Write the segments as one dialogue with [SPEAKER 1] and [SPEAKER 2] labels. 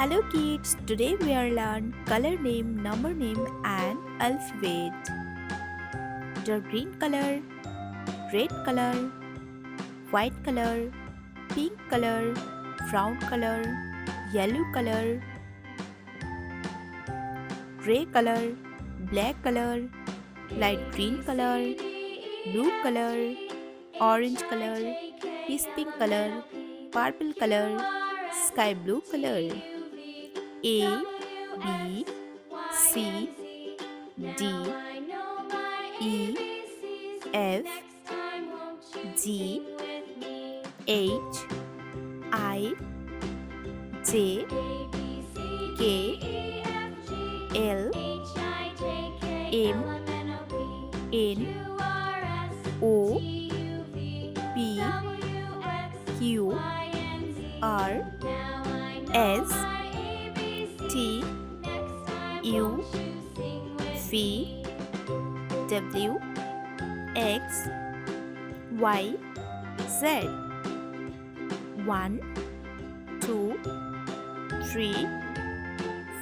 [SPEAKER 1] Hello kids, today we are learn color name, number name and alphabet. The green color, red color, white color, pink color, brown color, yellow color, gray color, black color, light green color, blue color, orange color, peach pink color, purple color, sky blue color. A, B, C, D, E, F, G, H, I, J, K, L, M, N, O, P, Q, R, S, T, U, V, W, X, Y, Z. 1, 2, 3,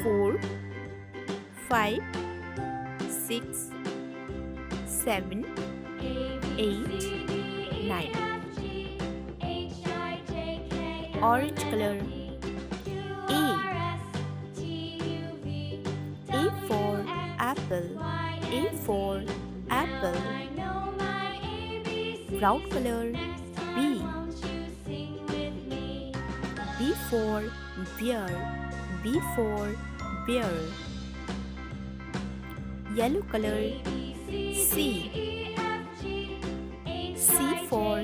[SPEAKER 1] 4, 5, 6, 7, 8, 9. Orange color. A for apple. A for apple. Brown color. B. B for bear. B for bear. Yellow color. C. C for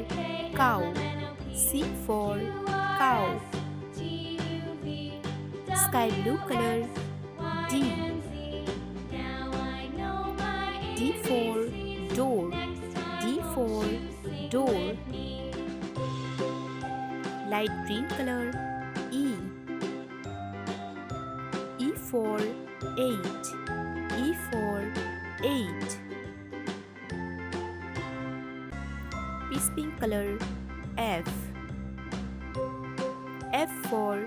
[SPEAKER 1] cow. C for cow. Sky blue color. D. D for door. D for door. Light green color. E. E for 8. E for 8. Peach pink color. F. F for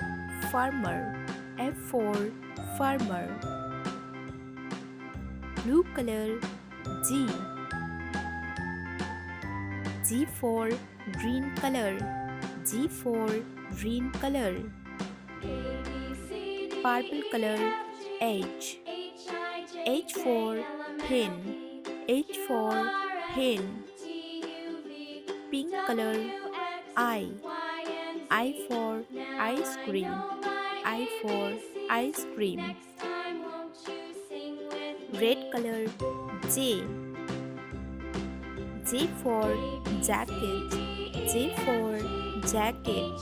[SPEAKER 1] farmer. F for farmer. Blue color. G. G for green color. G for green color. Purple color. H. H for hen. H for hen. Pink color. I. I for ice cream. I for ice cream. Red color. J. J for jacket. J for jacket.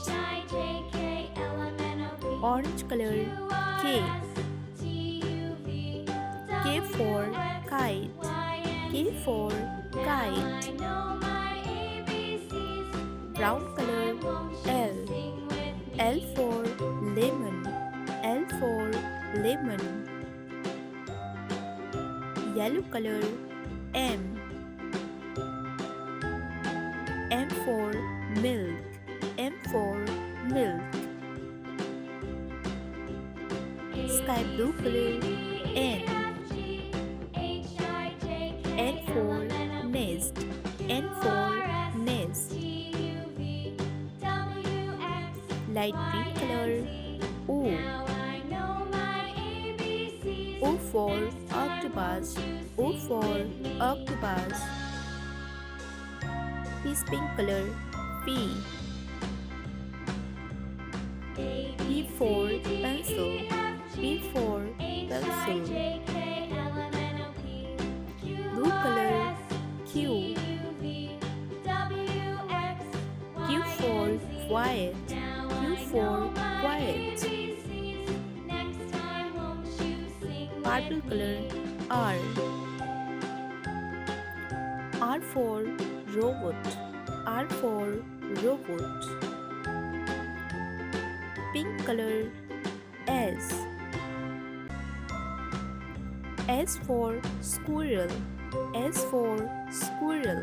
[SPEAKER 1] Orange color. K. K for kite. K for kite. Brown color. L. L for lemon. L for lemon. Yellow color. M. M for milk. M for milk. Sky blue color. N. N for nest. N for nest. Light green color. O. O for octopus. O for octopus. Peach pink color. P. P for pencil. P for pencil. Blue color. Q. Q for quiet. Q for quiet. Purple color. R. R for robot. R for robot. Pink color. S. S for squirrel. S for squirrel.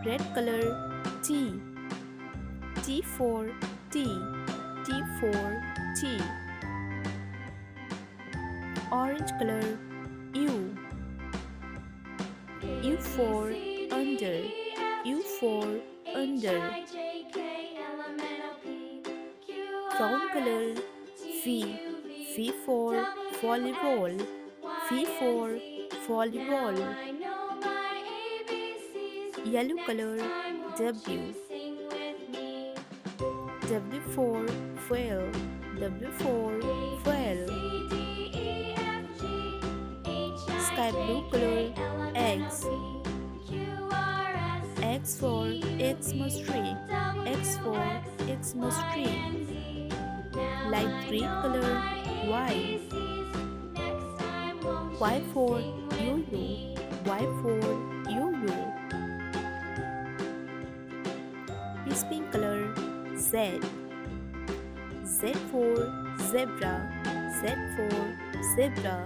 [SPEAKER 1] Red color. T. T for tea. T for T. Orange color U. U for under. U for under. Brown color V. V for volleyball. V for volleyball. Yellow color W. W for whale. W for whale. Sky blue color X. X for Xmas tree. X for Xmas tree. Light green color Y. Y for yo-yo. Y for yo-yo. This pink color Z. Z for zebra. Z for zebra.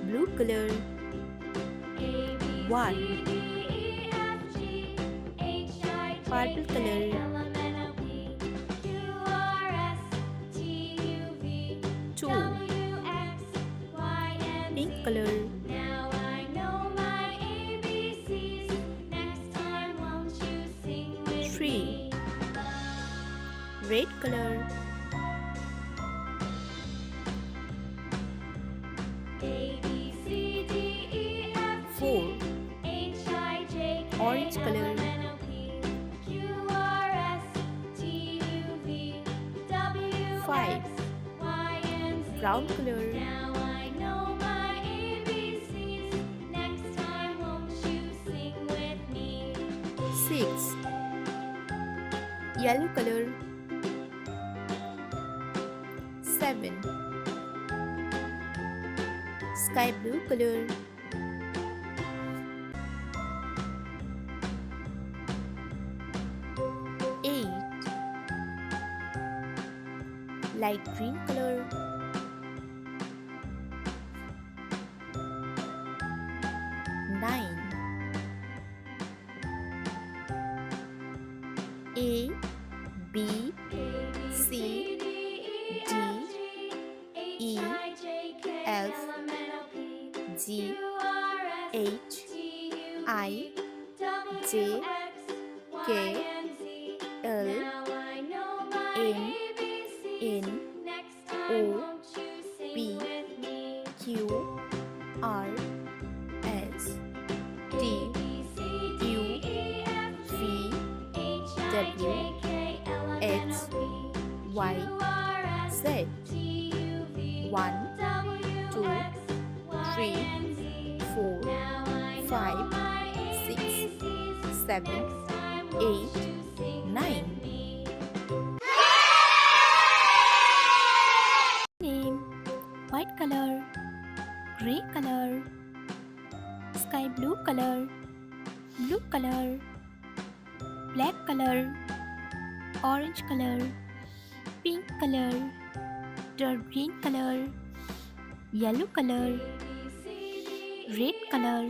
[SPEAKER 1] Blue color 1. Purple color 2. Pink color 3. Red color 4. Orange color 5. Brown color 6. Yellow color 7. Sky blue color 8. Light green color 9. A, B, C, D, E, F, G, H, I, J, K, L, M, N, O, P, Q, R, S, T, U, V, W, X, Y, Z. 1, 2, 3, 4, 5, 6, 7, 8, 9. Name white color, gray color, sky blue color, blue color, black color, orange color, pink color, dark green color, yellow color, red color,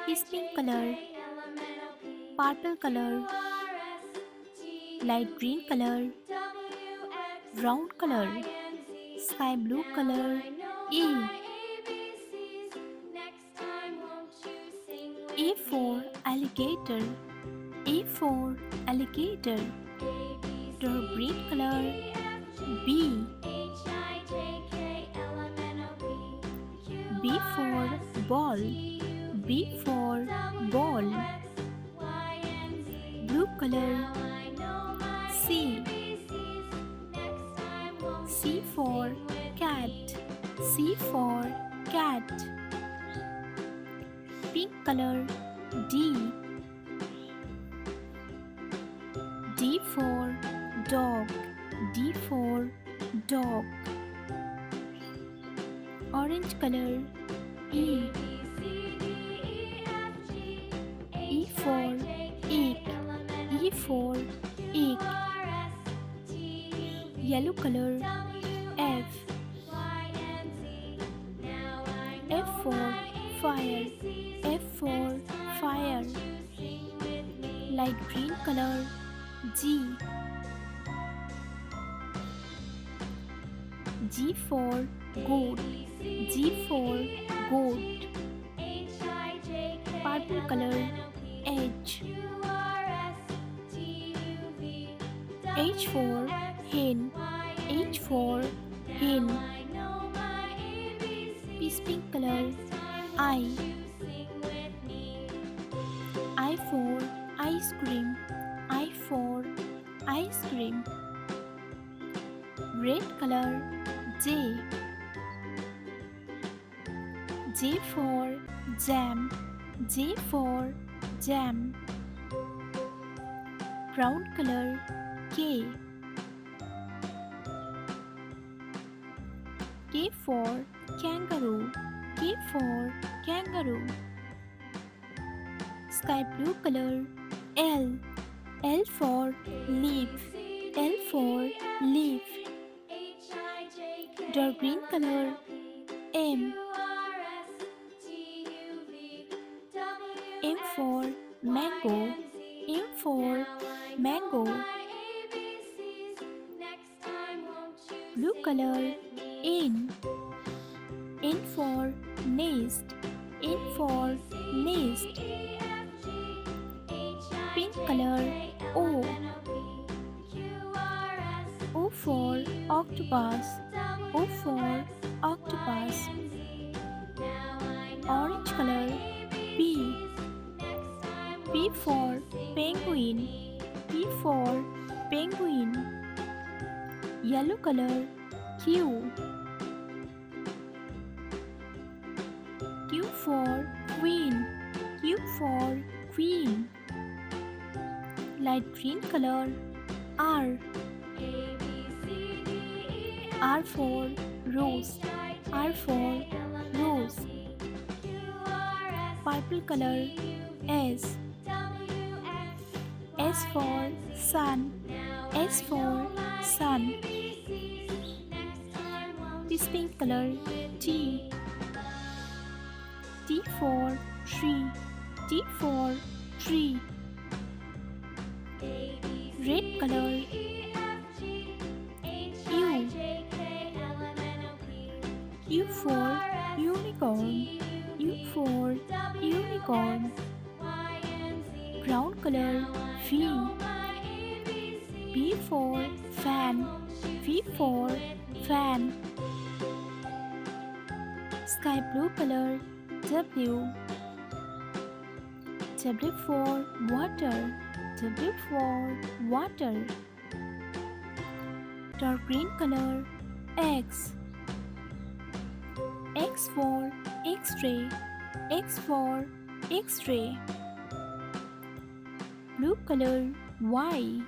[SPEAKER 1] pink color, purple color, light green color, brown color, sky blue color, E. A for alligator. A for alligator. Dark green color B. B for ball. B for ball. Blue color C. C for cat. C for cat. Pink color D. D for dog. D for dog. Orange color E. E for egg. E for egg. Yellow color F. F for fire. F for fire. Light green color G. G for goat. G for goat. Purple color. H. H for hen. H for hen. Peace pink color. I. I for ice cream. I for ice cream. Red color. J. J for jam. J for jam. Brown color. K. K for kangaroo. K for kangaroo. Sky blue color. L. L for leaf. L for leaf. Dark green color. M. M for mango. M for mango. Blue color. N. N for nest. N for nest. Pink color. O. O for octopus. O for octopus. Orange color. P. P for penguin. P for penguin. Yellow color. Q. Q for queen. Q for queen. Light green color. R. R for rose. R for rose. Purple color. S. S for sun. S for sun. This pink color. T. T for tree. T for tree. Red color. U. U for unicorn. U for unicorn. Brown color. V. V for fan. V for fan. Sky blue color. W. W for water. W for water. Dark green color. X. X for X-ray. X for X-ray. Blue color. Y.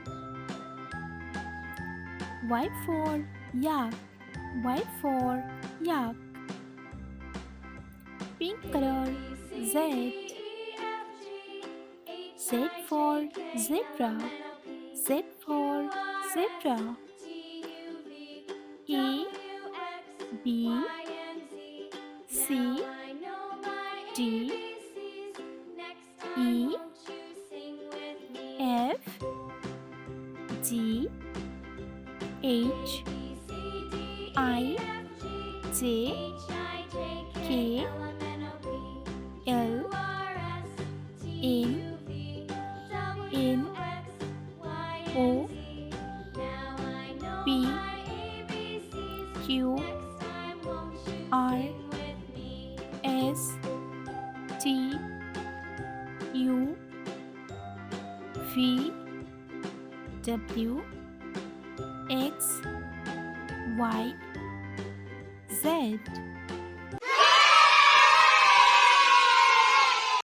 [SPEAKER 1] Y for yak. Y for yak. Pink color. Z. Z for zebra. Z for zebra. A. B. C. D. E. F. G. H. I. J. K. L. M. N. O. P. Q. R. S. T. U. V. W. X. Y. Z.